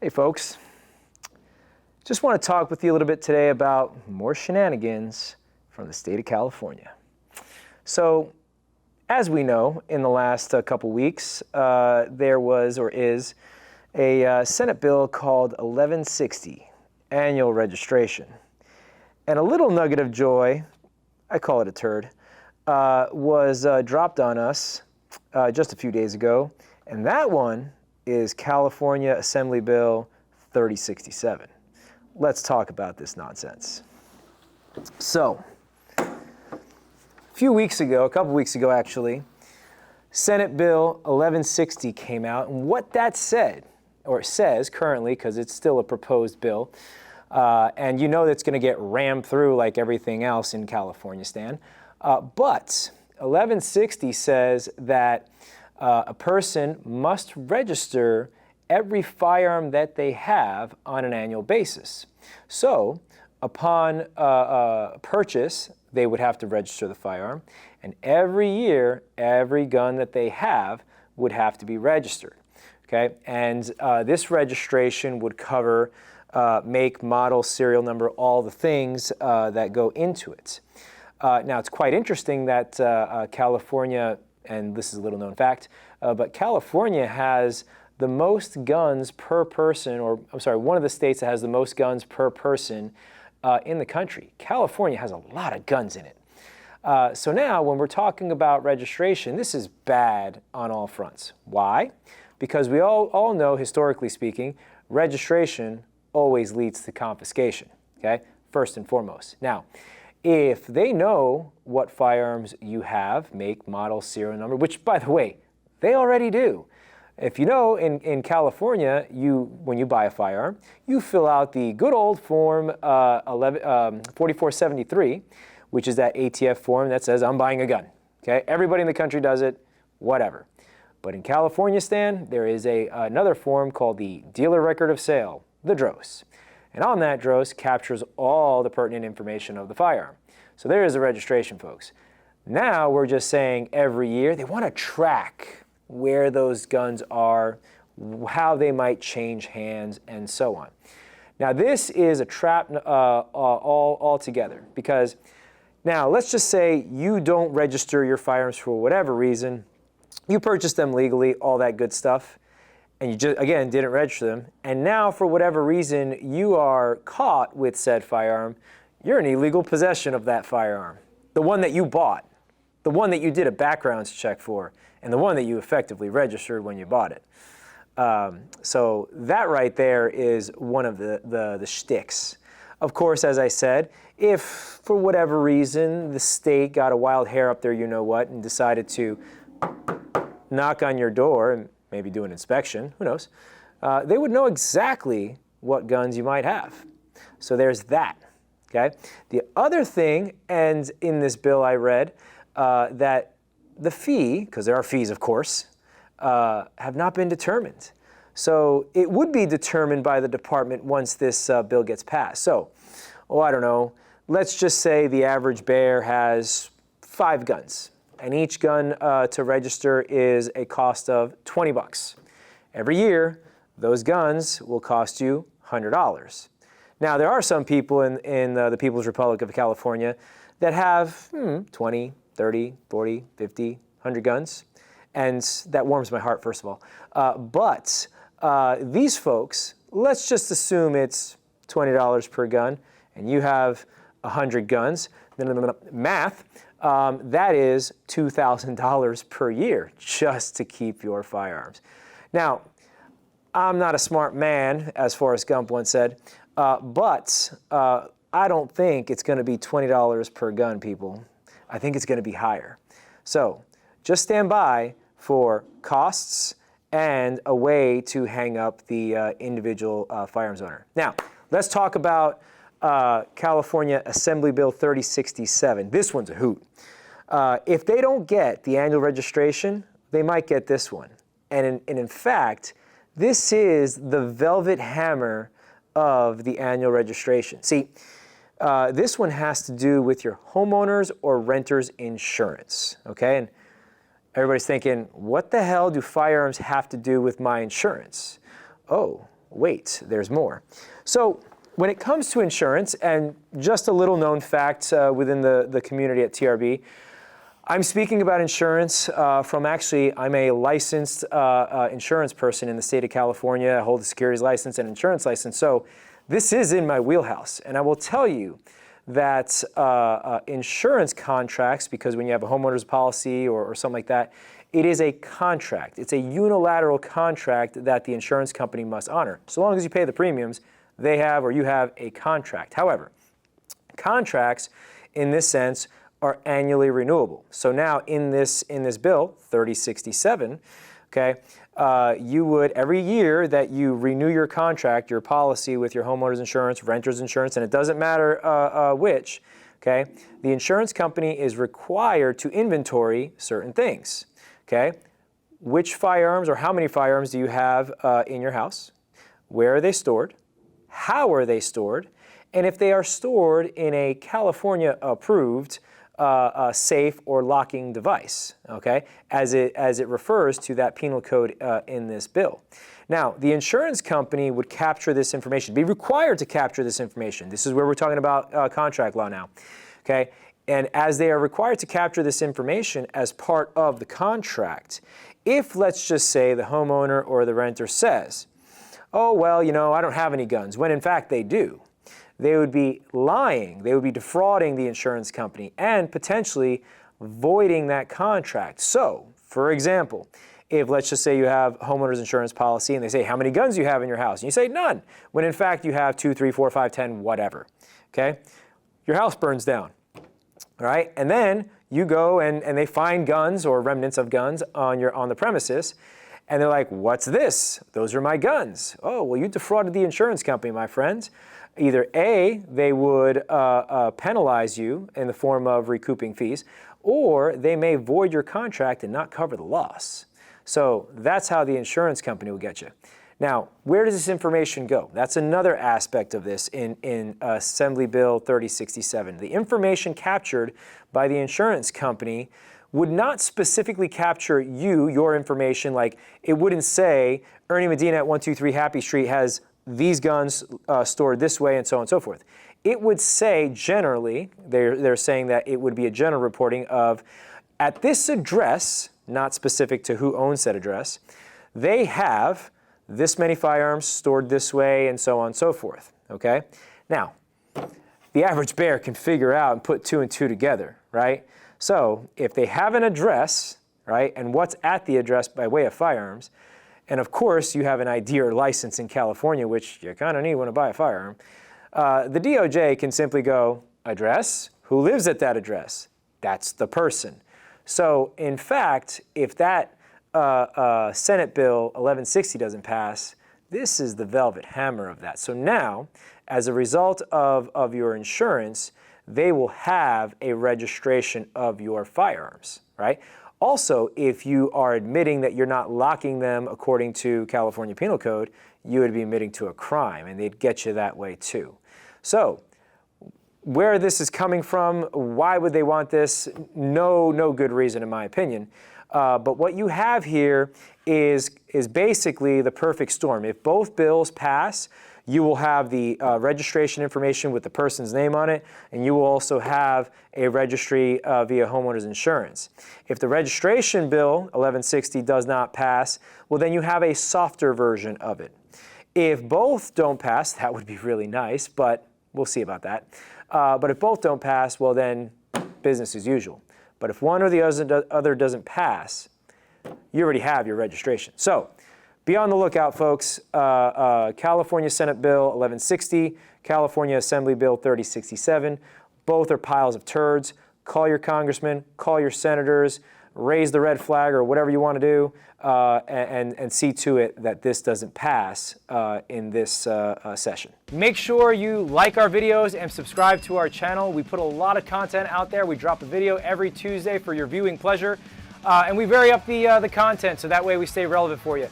Hey folks, just want to talk with you a little bit today about more shenanigans from the state of California. So, as we know, in the last couple weeks, there was or is a Senate bill called 1160, annual registration. And a little nugget of joy, I call it a turd, was dropped on us just a few days ago, and that one is California Assembly Bill 3067. Let's talk about this nonsense. So, a couple weeks ago actually, Senate Bill 1160 came out, and what that said, or says currently, because it's still a proposed bill, and you know that's going to get rammed through like everything else in California, Stan. But 1160 says that a person must register every firearm that they have on an annual basis. So, upon purchase, they would have to register the firearm, and every year, every gun that they have would have to be registered. Okay, and this registration would cover make, model, serial number, all the things that go into it. Now, it's quite interesting that California, and this is a little known fact, but California has the most guns per person, or I'm sorry, one of the states that has the most guns per person in the country. California has a lot of guns in it. So now, when we're talking about registration, this is bad on all fronts. Why? Because we all know, historically speaking, registration always leads to confiscation, okay? First and foremost. Now, if they know what firearms you have, make, model, serial number, which, by the way, they already do. If you know, in California, when you buy a firearm, you fill out the good old form 4473, which is that ATF form that says, I'm buying a gun. Okay? Everybody in the country does it, whatever. But in California, Stan, there is another form called the Dealer Record of Sale, the DROS. And on that DROS captures all the pertinent information of the firearm. So there is the registration, folks. Now we're just saying every year they want to track where those guns are, how they might change hands, and so on. Now this is a trap altogether, because now let's just say you don't register your firearms for whatever reason. You purchased them legally, all that good stuff, and you just, again, didn't register them, and now for whatever reason you are caught with said firearm. You're in illegal possession of that firearm, the one that you bought, the one that you did a background check for, and the one that you effectively registered when you bought it. So that right there is one of the shticks. Of course, as I said, if for whatever reason the state got a wild hair up there, you know what, and decided to knock on your door and maybe do an inspection, who knows, they would know exactly what guns you might have. So there's that, okay? The other thing, and in this bill I read, that the fee, because there are fees, of course, have not been determined. So it would be determined by the department once this bill gets passed. So, I don't know, let's just say the average bear has 5 guns. And each gun to register is a cost of $20. Every year, those guns will cost you $100. Now, there are some people in the People's Republic of California that have 20, 30, 40, 50, 100 guns. And that warms my heart, first of all. But these folks, let's just assume it's $20 per gun, and you have 100 guns. Math. That is $2,000 per year just to keep your firearms. Now, I'm not a smart man, as Forrest Gump once said, but I don't think it's going to be $20 per gun, people. I think it's going to be higher. So just stand by for costs and a way to hang up the individual firearms owner. Now, let's talk about California Assembly Bill 3067. This one's a hoot. If they don't get the annual registration, they might get this one. And in fact, this is the velvet hammer of the annual registration. See, this one has to do with your homeowners or renters insurance, okay? And everybody's thinking, what the hell do firearms have to do with my insurance? Oh, wait, there's more. So when it comes to insurance, and just a little known fact within the community at TRB, I'm speaking about insurance from I'm a licensed insurance person in the state of California. I hold a securities license and insurance license. So this is in my wheelhouse. And I will tell you that insurance contracts, because when you have a homeowner's policy or something like that, it is a contract. It's a unilateral contract that the insurance company must honor. So long as you pay the premiums, they have or you have a contract. However, contracts in this sense are annually renewable. So now in this bill, 3067, okay, you would, every year that you renew your contract, your policy with your homeowner's insurance, renter's insurance, and it doesn't matter which, okay, the insurance company is required to inventory certain things, okay? Which firearms or how many firearms do you have in your house? Where are they stored? How are they stored? And if they are stored in a California approved safe or locking device, okay, as it refers to that penal code in this bill. Now, the insurance company would capture this information, be required to capture this information. This is where we're talking about contract law now, okay? And as they are required to capture this information as part of the contract, if, let's just say, the homeowner or the renter says, oh, well, you know, I don't have any guns, when in fact they do, they would be lying, they would be defrauding the insurance company and potentially voiding that contract. So, for example, if let's just say you have homeowner's insurance policy and they say, how many guns do you have in your house? And you say, none, when in fact you have 2, 3, 4, 5, 10, whatever, okay? Your house burns down, all right? And then you go and they find guns or remnants of guns on the premises, and they're like, what's this? Those are my guns. Oh, well, you defrauded the insurance company, my friends. Either A, they would penalize you in the form of recouping fees, or they may void your contract and not cover the loss. So that's how the insurance company will get you. Now, where does this information go? That's another aspect of this in Assembly Bill 3067. The information captured by the insurance company would not specifically capture your information. Like, it wouldn't say Ernie Medina at 123 Happy Street has these guns stored this way and so on and so forth. It would say generally, they're saying that it would be a general reporting of, at this address, not specific to who owns that address, they have this many firearms stored this way and so on and so forth, okay? Now, the average bear can figure out and put 2 and 2 together, right? So if they have an address, right, and what's at the address by way of firearms, and of course you have an ID or license in California, which you kind of need when to buy a firearm, the DOJ can simply go, address, who lives at that address? That's the person. So in fact, if that Senate Bill 1160 doesn't pass, this is the velvet hammer of that. So now, as a result of your insurance, they will have a registration of your firearms, right? Also, if you are admitting that you're not locking them according to California Penal Code, you would be admitting to a crime, and they'd get you that way too. So, where this is coming from, why would they want this? No good reason, in my opinion. But what you have here is basically the perfect storm. If both bills pass, you will have the registration information with the person's name on it, and you will also have a registry via homeowner's insurance. If the registration bill, 1160, does not pass, well, then you have a softer version of it. If both don't pass, that would be really nice, but we'll see about that. But if both don't pass, well, then business as usual. But if one or the other doesn't pass, you already have your registration. So be on the lookout, folks. California Senate Bill 1160, California Assembly Bill 3067. Both are piles of turds. Call your congressman, call your senators, raise the red flag or whatever you want to do, and see to it that this doesn't pass in this session. Make sure you like our videos and subscribe to our channel. We put a lot of content out there. We drop a video every Tuesday for your viewing pleasure, and we vary up the content so that way we stay relevant for you.